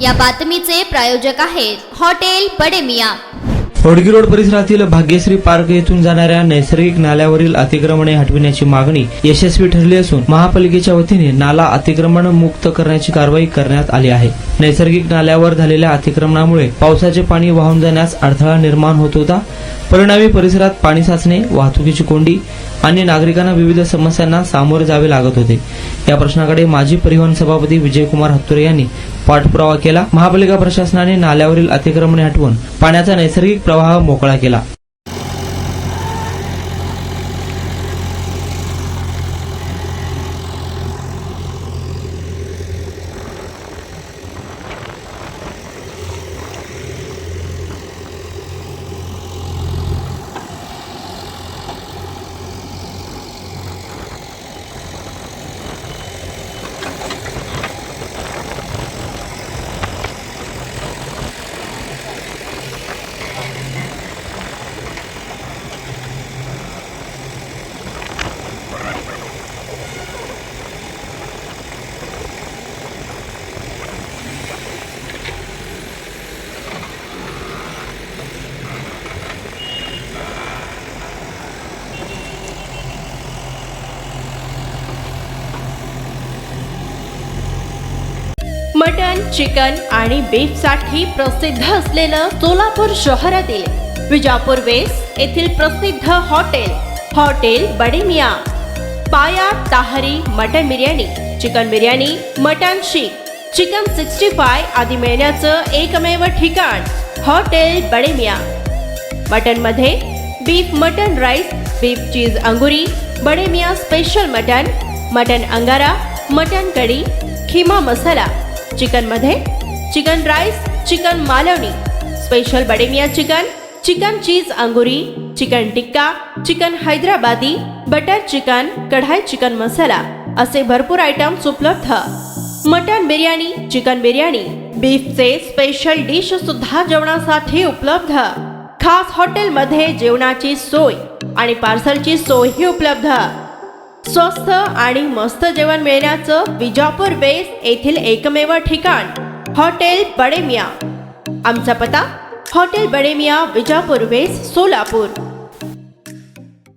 या बातमीचे प्रायोजक आहेत हॉटेल बडे मियां। होडगी रोड परिसरातील भाग्यश्री पार्क येथून जाणाऱ्या नैसर्गिक नाल्यावरील अतिक्रमणे हटविण्याची मागणी यशस्वी ठरली असून महापालिकेच्या वतीने नाला अतिक्रमण मुक्त करण्याची कारवाई करण्यात आली आहे। नैसर्गिक नाल्यावर झालेल्या अतिक्रमणामुळे पावसाचे पाणी वाहून जाण्यास अडथळा निर्माण होत होता। परिणामी परिसरात पाणी साचणे, वाहतुकीची कोंडी आणि नागरिकांना विविध समस्यांना सामोरे जावे लागत होते। या प्रश्नाकडे माजी परिवहन सभापती विजयकुमार हत्तुरे यांनी पाठपुरावा केला। महापालिका प्रशासनाने नाल्यावरील अतिक्रमणे हटवून पाण्याचा नैसर्गिक प्रवाह मोकळा केला। मटन, चिकन आणि बीफ साठी प्रसिद्ध असलेलं सोलापूर शहरातील विजापूर वेस्ट येथील प्रसिद्ध हॉटेल बडे मियां। पाया ताहरी mutton biryani, chicken biryani, mutton शीख, चिकन 65 आदी मिळण्याचं एकमेव ठिकाण हॉटेल बडे मियां। मटन मध्ये beef mutton rice, beef cheese अंगुरी, बडे मियां स्पेशल मटन अंगारा, मटन कढी, खिमा मसाला। चिकन मध्ये chicken rice, chicken Malvani, special Bade Miyan chicken cheese अंगुरी, chicken tikka, chicken Hyderabadi, butter chicken, kadai chicken masala असे भरपूर आयटम्स उपलब्ध। मटन बिर्याणी, चिकन बिर्याणी, बीफचे स्पेशल डिश सुद्धा जेवणासाठी उपलब्ध। खास हॉटेलमध्ये जेवणाची सोय आणि पार्सलची सोयही उपलब्ध। स्वस्त आणि मस्त जेवण मिळण्याचं विजापूर वेस्ट येथील एकमेव ठिकाण हॉटेल बडे मियां। आमचा पत्ता हॉटेल बडे मियां, विजापूर वेस्ट, सोलापूर।